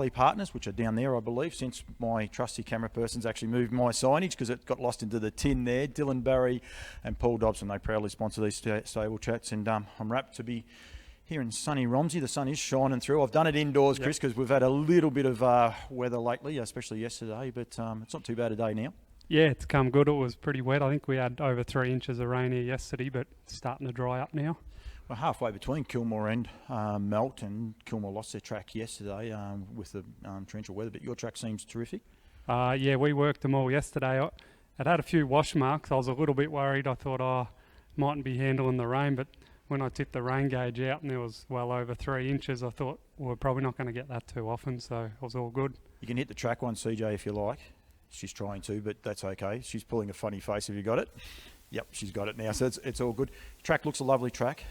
Kelly Partners, which are down there, I believe, since my trusty camera person's actually moved my signage because it got lost into the tin there. Dylan Barry and Paul Dobson, they proudly sponsor these stable chats, and I'm wrapped to be here in sunny Romsey. The sun is shining through. I've done it indoors, Chris, because we've had a little bit of weather lately, especially yesterday, but it's not too bad a day now. Yeah, it's come good. It was pretty wet. I think we had over 3 inches of rain here yesterday, but it's starting to dry up now. We're halfway between Kilmore and Melt, and Kilmore lost their track yesterday with the torrential weather, but your track seems terrific. Yeah, we worked them all yesterday. It had a few wash marks. I was a little bit worried. I thought, mightn't be handling the rain, but when I tipped the rain gauge out and there was well over 3 inches, I thought, well, we're probably not going to get that too often, so it was all good. You can hit the track one, CJ, if you like. She's trying to, but that's okay. She's pulling a funny face. Have you got it? Yep, she's got it now, so it's all good. Track looks a lovely track.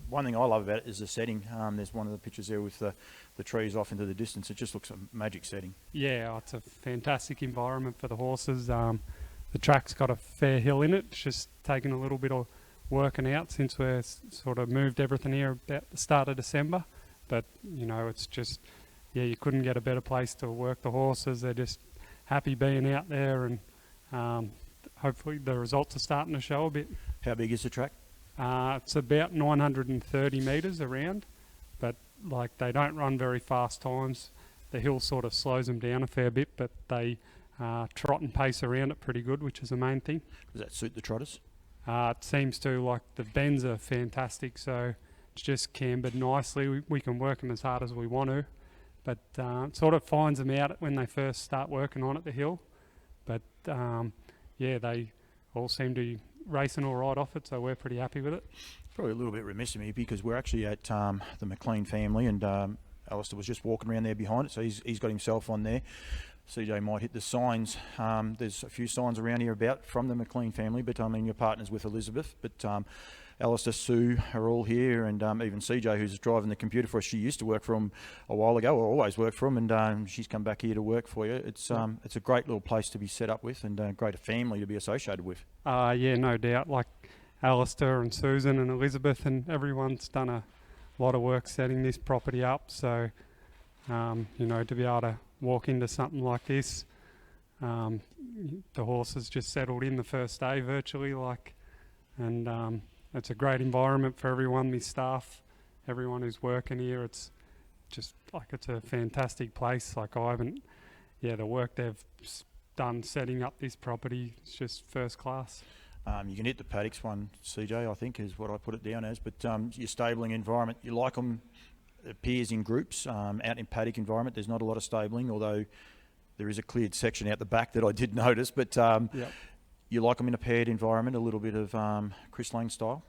One thing I love about it is the setting. There's one of the pictures there with the trees off into the distance. It just looks a magic setting. Yeah, it's a fantastic environment for the horses. The track's got a fair hill in it. It's just taken a little bit of working out since we've sort of moved everything here about the start of December. But, it's just, you couldn't get a better place to work the horses. They're just happy being out there, and hopefully the results are starting to show a bit. How big is the track? It's about 930 metres around, but they don't run very fast times. The hill sort of slows them down a fair bit, but they trot and pace around it pretty good, which is the main thing. Does that suit the trotters? It seems to. The bends are fantastic, so it's just cambered nicely. We can work them as hard as we want to, but it sort of finds them out when they first start working on it, the hill. But they all seem to be racing all right off it, so we're pretty happy with it. Probably a little bit remiss of me because we're actually at the McLean family, and Alistair was just walking around there behind it, so he's got himself on there. CJ might hit the signs. There's a few signs around here about from the McLean family, but your partner's with Elizabeth, but Alistair, Sue are all here, and even CJ, who's driving the computer for us. She used to work for him a while ago, or always worked for him, and she's come back here to work for you. It's a great little place to be set up with, and a great family to be associated with. Yeah, no doubt. Alistair and Susan and Elizabeth and everyone's done a lot of work setting this property up, so to be able to walk into something like this, the horses just settled in the first day virtually, and it's a great environment for everyone, my staff, everyone who's working here. It's just it's a fantastic place. The work they've done setting up this property is just first class. You can hit the paddocks one, CJ, I think is what I put it down as, but your stabling environment, you like them, it appears in groups. Out in paddock environment, there's not a lot of stabling, although there is a cleared section out the back that I did notice, but you like them in a paired environment, a little bit of Chris Lang style?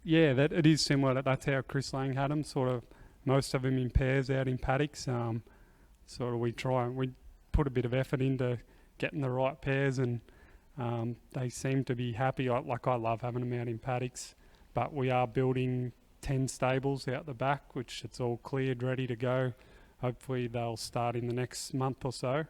Yeah, it is similar. That's how Chris Lang had them, sort of most of them in pairs out in paddocks. We put a bit of effort into getting the right pairs, and they seem to be happy. I love having them out in paddocks, but we are building 10 stables out the back, which it's all cleared, ready to go. Hopefully they'll start in the next month or so,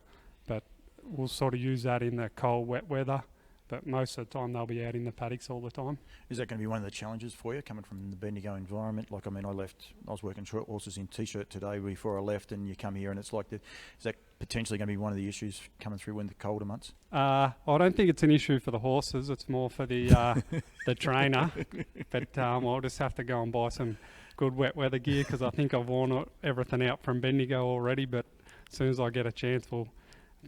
but we'll sort of use that in the cold, wet weather. But most of the time they'll be out in the paddocks all the time. Is that going to be one of the challenges for you, coming from the Bendigo environment? I was working short horses in T-shirt today before I left, and you come here and it's is that potentially going to be one of the issues coming through in the colder months? I don't think it's an issue for the horses. It's more for the the trainer. But I'll just have to go and buy some good wet weather gear, because I think I've worn everything out from Bendigo already. But as soon as I get a chance,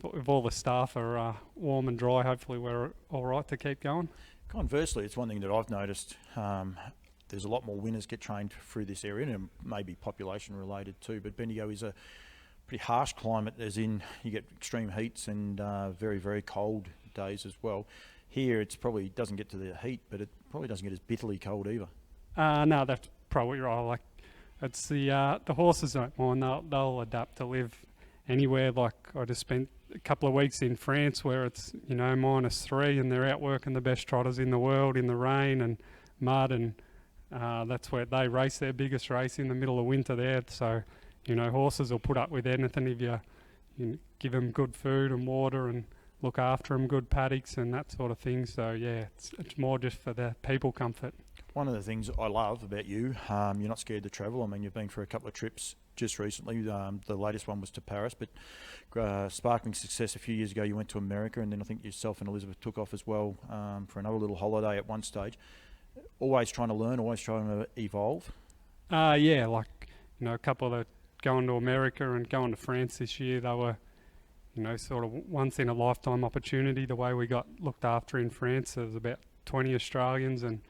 if all the staff are warm and dry, hopefully we're all right to keep going. Conversely, it's one thing that I've noticed. There's a lot more winners get trained through this area, and maybe population related too, but Bendigo is a pretty harsh climate, as in you get extreme heats and very, very cold days as well. Here it probably doesn't get to the heat, but it probably doesn't get as bitterly cold either. No, that's probably right. It's the horses don't mind. They'll adapt to live anywhere. I just spent a couple of weeks in France where it's -3, and they're out working the best trotters in the world in the rain and mud, and that's where they race their biggest race in the middle of winter there. So horses will put up with anything if you give them good food and water and look after them, good paddocks and that sort of thing. So it's more just for the people comfort. One of the things I love about you, you're not scared to travel. You've been for a couple of trips just recently. The latest one was to Paris, but sparkling success a few years ago. You went to America, and then I think yourself and Elizabeth took off as well for another little holiday at one stage. Always trying to learn, always trying to evolve. Yeah, like, you know, a couple of going to America and going to France this year, they were, you know, sort of once in a lifetime opportunity. The way we got looked after in France, there was about 20 Australians, and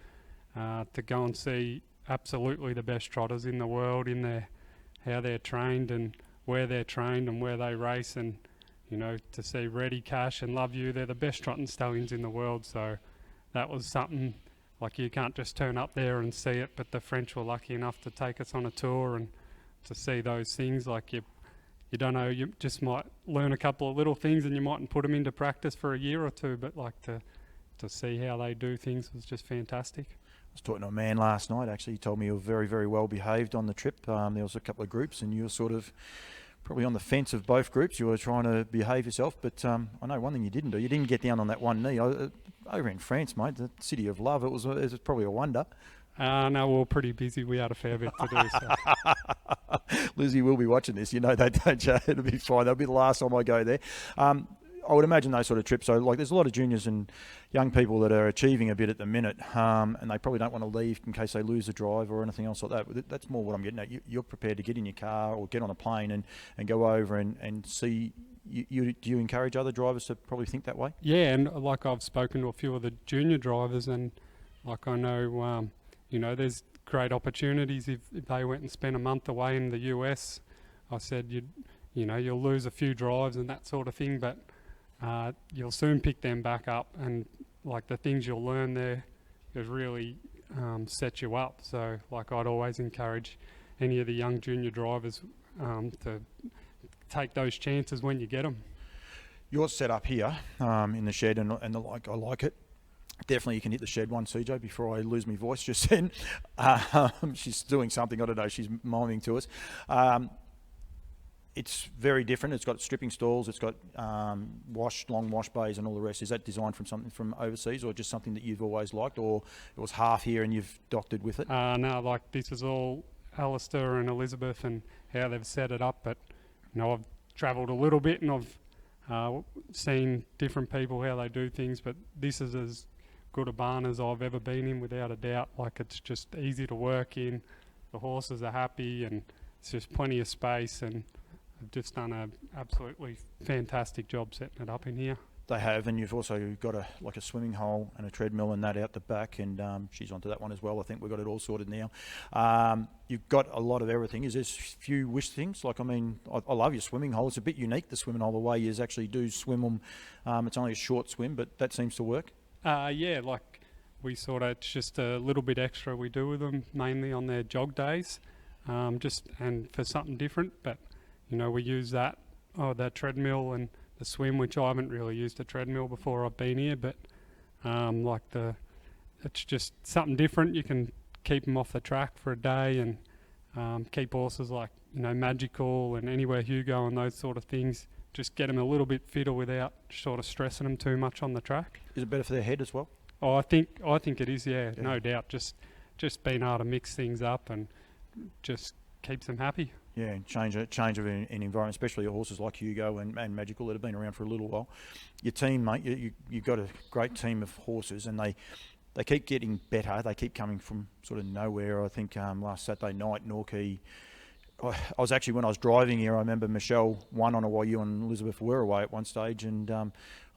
to go and see absolutely the best trotters in the world in their how they're trained and where they're trained and where they race, and, you know, to see Ready, Cash and Love You, they're the best trotting stallions in the world. So that was something, like, you can't just turn up there and see it, but the French were lucky enough to take us on a tour and to see those things. Like, you don't know, you just might learn a couple of little things and you mightn't put them into practice for a year or two, but like to see how they do things was just fantastic. I was talking to a man last night, actually. He told me you were very, very well behaved on the trip. There was a couple of groups and you were sort of probably on the fence of both groups. You were trying to behave yourself, but I know one thing you didn't do. You didn't get down on that one knee. Over in France, mate, the city of love, it was probably a wonder. No, we were pretty busy. We had a fair bit to do. So. Lizzie will be watching this. You know that, don't you? It'll be fine. That'll be the last time I go there. I would imagine those sort of trips. So, like, there's a lot of juniors and young people that are achieving a bit at the minute, and they probably don't want to leave in case they lose a drive or anything else like that. But that's more what I'm getting at. You're prepared to get in your car or get on a plane and go over and see. Do you encourage other drivers to probably think that way? Yeah, and like, I've spoken to a few of the junior drivers, and like, I know, you know, there's great opportunities if they went and spent a month away in the US. I said, you know, you'll lose a few drives and that sort of thing, but you'll soon pick them back up, and like, the things you'll learn there is really set you up. So, like, I'd always encourage any of the young junior drivers to take those chances when you get them. You're set up here in the shed, and I like it. Definitely you can hit the shed one, CJ, before I lose my voice just then. She's doing something, I don't know, she's miming to us. It's very different. It's got stripping stalls, it's got long wash bays and all the rest. Is that designed from something from overseas, or just something that you've always liked, or it was half here and you've doctored with it? No, like, this is all Alistair and Elizabeth and how they've set it up, but, you know, I've travelled a little bit and I've seen different people how they do things, but this is as good a barn as I've ever been in, without a doubt. Like, it's just easy to work in, the horses are happy, and it's just plenty of space, and I've just done an absolutely fantastic job setting it up in here. They have, and you've also got a swimming hole and a treadmill and that out the back, and she's onto that one as well. I think we've got it all sorted now. You've got a lot of everything. Is there a few wish things? Like, I mean, I love your swimming hole. It's a bit unique, the swimming hole, the way you actually do swim them. It's only a short swim, but that seems to work. Yeah, like, we sort of, it's just a little bit extra we do with them, mainly on their jog days, and for something different. But, you know, we use that treadmill and the swim, which I haven't really used a treadmill before I've been here, but it's just something different. You can keep them off the track for a day, and keep horses like, you know, Magical and Anywhere Hugo and those sort of things. Just get them a little bit fitter without sort of stressing them too much on the track. Is it better for their head as well? Oh, I think it is. Yeah, no doubt. Just being able to mix things up and just keeps them happy. Yeah, and change of an environment, especially horses like Hugo and Magical that have been around for a little while. Your team, mate, you've got a great team of horses, and they keep getting better. They keep coming from sort of nowhere. I think last Saturday night, Norquay. I was actually, when I was driving here, I remember Michelle won on a while you and Elizabeth were away at one stage, and I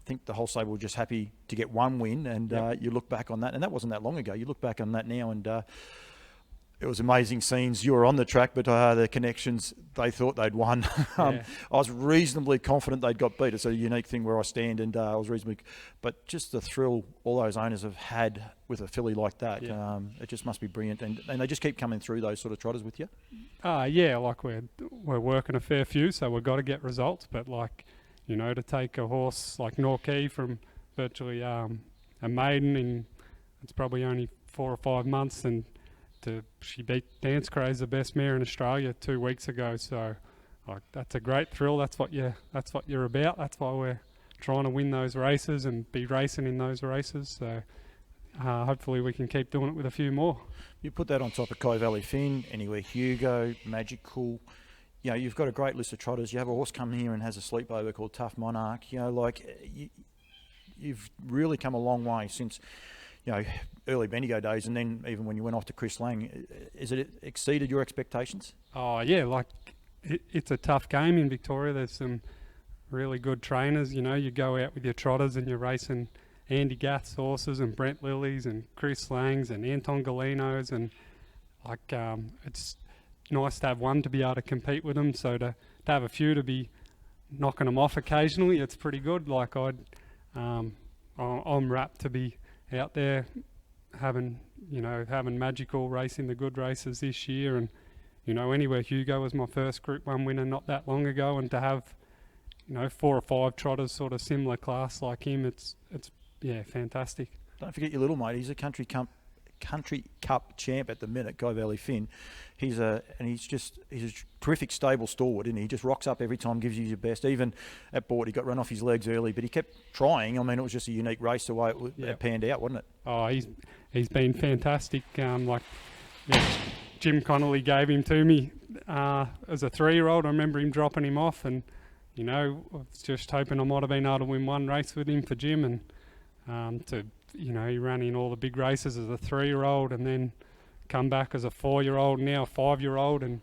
think the whole stable were just happy to get one win, and you look back on that, and that wasn't that long ago. You look back on that now, and it was amazing scenes. You were on the track, but the connections, they thought they'd won. I was reasonably confident they'd got beat. It's a unique thing where I stand, and I was reasonably... But just the thrill all those owners have had with a filly like that, it just must be brilliant. And they just keep coming through those sort of trotters with you? Yeah, like, we're working a fair few, so we've got to get results. But, like, you know, to take a horse like Norquay from virtually a maiden in... It's probably only 4 or 5 months, and... she beat Dance Craze, the best mare in Australia, 2 weeks ago. So, like, that's a great thrill. That's what you're about. That's why we're trying to win those races and be racing in those races. So, hopefully we can keep doing it with a few more. You put that on top of Kai Valley Finn, Anywhere Hugo, Magical. you know, you've got a great list of trotters. You have a horse come here and has a sleepover called Tough Monarch. You know, like you've really come a long way since, you know, early Bendigo days, and then even when you went off to Chris Lang. Is it exceeded your expectations? Oh yeah, like it's a tough game in Victoria. There's some really good trainers. You know, you go out with your trotters and you're racing Andy Gath's horses and Brent Lilly's and Chris Lang's and Anton Galino's, and like it's nice to have one to be able to compete with them. So to have a few to be knocking them off occasionally, it's pretty good. Like I'm rapt to be out there having magical racing the good races this year. And you know, Anywhere Hugo was my first Group 1 winner not that long ago, and to have, you know, 4 or 5 trotters sort of similar class like him, it's yeah, fantastic. Don't forget your little mate. He's a Country Cup champ at the minute, Guy Valley Finn. He's a terrific stable stalwart, isn't he? He just rocks up every time, gives you your best. Even at Board, he got run off his legs early, but he kept trying. I mean, it was just a unique race the way it panned out, wasn't it? Oh, he's been fantastic. Jim Connolly gave him to me as a 3-year-old. I remember him dropping him off, and you know, I was just hoping I might have been able to win one race with him for Jim, and he ran in all the big races as a 3-year-old, and then come back as a 4-year-old, now a 5-year-old, and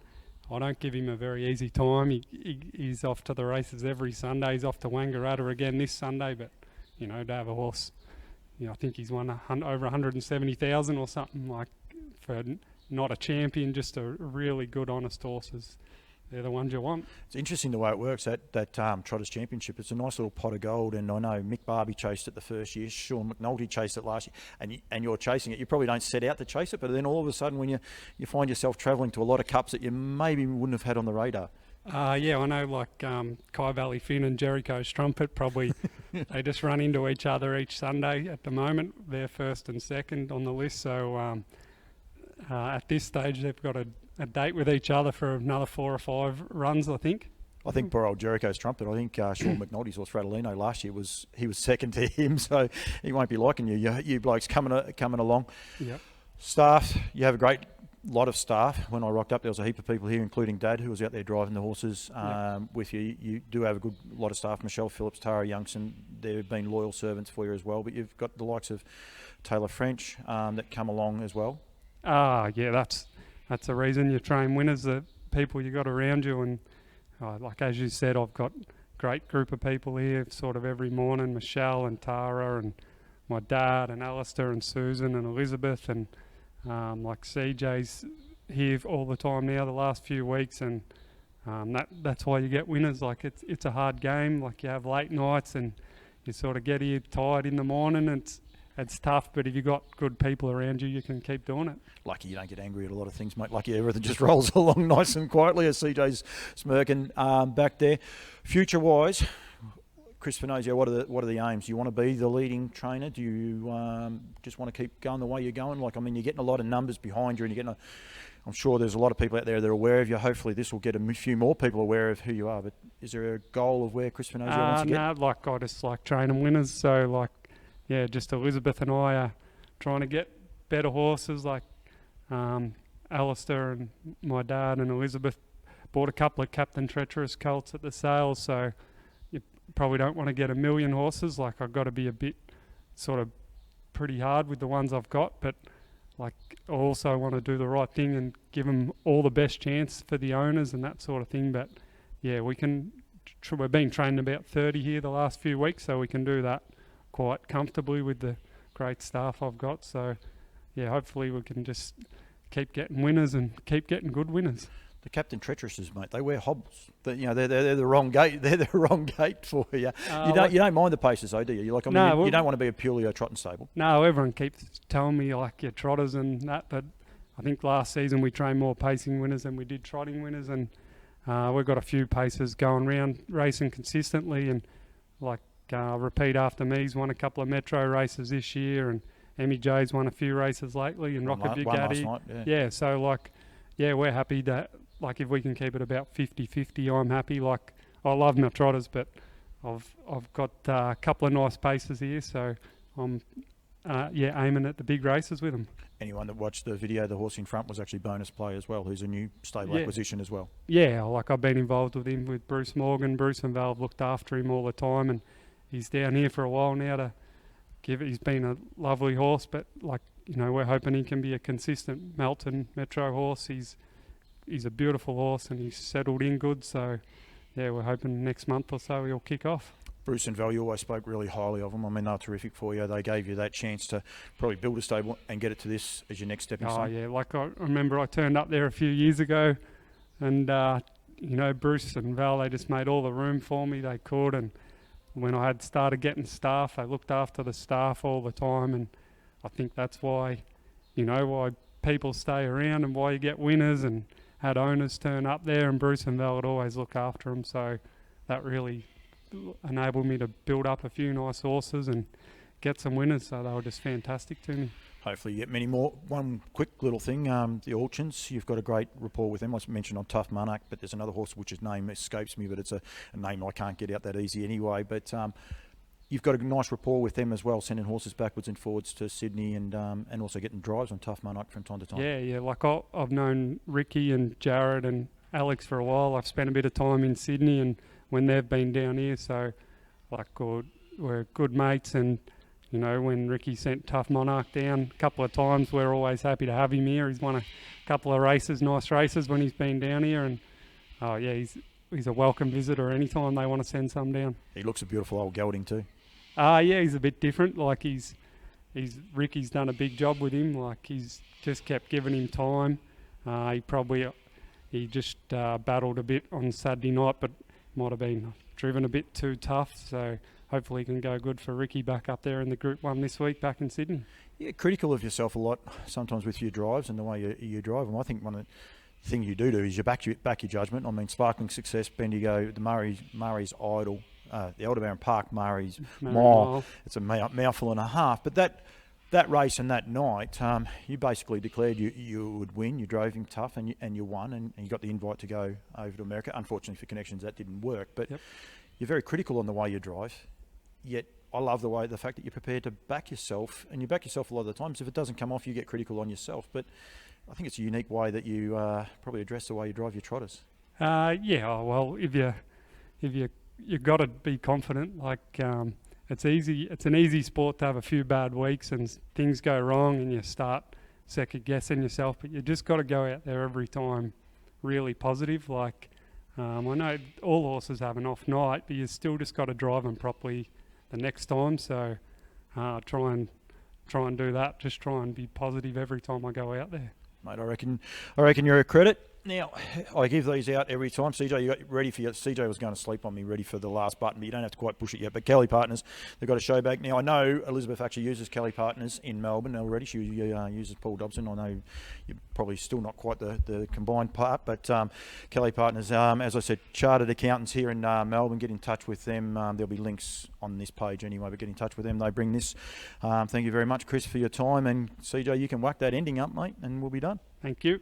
I don't give him a very easy time. He's off to the races every Sunday. He's off to Wangaratta again this Sunday, but you know, to have a horse, you know, I think he's won over 170,000 or something, like, for not a champion, just a really good, honest horses. They're the ones you want. It's interesting the way it works, that Trotters Championship. It's a nice little pot of gold, and I know Mick Barbie chased it the first year, Sean McNulty chased it last year, and you're chasing it. You probably don't set out to chase it, but then all of a sudden when you find yourself travelling to a lot of cups that you maybe wouldn't have had on the radar. Yeah, I know, like Kai Valley Finn and Jericho's Trumpet, probably they just run into each other each Sunday at the moment. They're first and second on the list, so at this stage they've got a date with each other for another 4 or 5 runs, I think. I think poor old Jericho's Trumpet, I think Sean McNulty's horse Fratellino last year was second to him, so he won't be liking you blokes coming along. Yep. Staff, you have a great lot of staff. When I rocked up, there was a heap of people here, including Dad, who was out there driving the horses with you. You do have a good lot of staff. Michelle Phillips, Tara Youngson, they've been loyal servants for you as well, but you've got the likes of Taylor French that come along as well. Yeah, that's the reason you train winners, the people you got around you. And like as you said, I've got a great group of people here sort of every morning, Michelle and Tara and my dad and Alistair and Susan and Elizabeth, and like CJ's here all the time now the last few weeks, and that's why you get winners. Like it's a hard game, like you have late nights and you sort of get here tired in the morning, and it's tough, but if you've got good people around you, you can keep doing it. Lucky you don't get angry at a lot of things, mate. Lucky everything just rolls along nice and quietly, as CJ's smirking back there. Future-wise, Chris Svanosio, what are the aims? Do you want to be the leading trainer? Do you just want to keep going the way you're going? Like, I mean, you're getting a lot of numbers behind you, and you're getting I'm sure there's a lot of people out there that are aware of you. Hopefully this will get a few more people aware of who you are, but is there a goal of where Chris Svanosio wants to get? No, like I just like training winners, so like, yeah, just Elizabeth and I are trying to get better horses. Like Alistair and my dad and Elizabeth bought a couple of Captain Treacherous colts at the sale, so you probably don't want to get 1 million horses. Like, I've got to be a bit sort of pretty hard with the ones I've got, but like I also want to do the right thing and give them all the best chance for the owners and that sort of thing. But yeah, we've been training about 30 here the last few weeks, so we can do that quite comfortably with the great staff I've got. So yeah, hopefully we can just keep getting winners and keep getting good winners. The Captain Treacherouses, mate, they wear hobbles. They're the wrong gate. They're the wrong gate for you. You don't mind the paces, though, do you? You don't want to be purely a trotting stable. No, everyone keeps telling me like your trotters and that, but I think last season we trained more pacing winners than we did trotting winners, and we've got a few paces going around racing consistently, and like Repeat After Me's won a couple of metro races this year, and Emmy J's won a few races lately, and Rocket Bugatti. Last night, so like, yeah, we're happy that, like, if we can keep it about 50-50, I'm happy. Like, I love my trotters, but I've got a couple of nice paces here, so I'm aiming at the big races with him. Anyone that watched the video, the horse in front was actually bonus play as well, who's a new stable Yeah. acquisition as well. Yeah, like I've been involved with him with Bruce Morgan. Bruce and Val have looked after him all the time, and he's down here for a while now to give it. He's been a lovely horse, but like, you know, we're hoping he can be a consistent Melton Metro horse. He's a beautiful horse and he's settled in good, so yeah, we're hoping next month or so he'll kick off. Bruce and Val, you always spoke really highly of them. I mean, they're terrific for you. They gave you that chance to probably build a stable and get it to this as your next stepping stone. Yeah, like I remember I turned up there a few years ago, and you know, Bruce and Val, they just made all the room for me they could, and when I had started getting staff, they looked after the staff all the time, and I think that's why, you know, why people stay around and why you get winners and had owners turn up there, and Bruce and Val would always look after them, so that really enabled me to build up a few nice horses and get some winners, so they were just fantastic to me. Hopefully you get many more. One quick little thing, the auctions, you've got a great rapport with them. I mentioned on Tough Monarch, but there's another horse which his name escapes me, but it's a name I can't get out that easy anyway, but you've got a nice rapport with them as well, sending horses backwards and forwards to Sydney and also getting drives on Tough Monarch from time to time. Yeah, like I've known Ricky and Jared and Alex for a while. I've spent a bit of time in Sydney and when they've been down here, so like we're good mates, and you know, when Ricky sent Tough Monarch down a couple of times, we're always happy to have him here. He's won a couple of races, nice races when he's been down here, and he's a welcome visitor anytime they want to send some down. He looks a beautiful old gelding too. Yeah, he's a bit different. Like Ricky's done a big job with him. Like he's just kept giving him time. He just battled a bit on Saturday night, but might have been driven a bit too tough. So hopefully he can go good for Ricky back up there in the Group 1 this week back in Sydney. Yeah, critical of yourself a lot sometimes with your drives and the way you drive them. I think one of the things you do is you back your judgment. I mean, Sparkling Success, Bendigo, the Murray's Idol, the Aldebaran Park, Murray's Mile. It's a mouthful and a half. But that race and that night, you basically declared you would win. You drove him tough and you won, and you got the invite to go over to America. Unfortunately for connections, that didn't work. But Yep. You're very critical on the way you drive. Yet I love the fact that you're prepared to back yourself, and you back yourself a lot of the times. If it doesn't come off, you get critical on yourself. But I think it's a unique way that you probably address the way you drive your trotters. Well, if you've got to be confident. Like it's an easy sport to have a few bad weeks and things go wrong and you start second guessing yourself, but you just got to go out there every time really positive. Like I know all horses have an off night, but you still just got to drive them properly the next time. So try and do that. Just try and be positive every time I go out there. Mate, I reckon you're a credit. Now, I give these out every time. CJ, you got ready for your... CJ was going to sleep on me, ready for the last button, but you don't have to quite push it yet. But Kelly Partners, they've got a show back. Now, I know Elizabeth actually uses Kelly Partners in Melbourne already. She uses Paul Dobson. I know you're probably still not quite the combined part, but Kelly Partners, as I said, chartered accountants here in Melbourne. Get in touch with them. There'll be links on this page anyway, but get in touch with them. They bring this. Thank you very much, Chris, for your time. And CJ, you can whack that ending up, mate, and we'll be done. Thank you.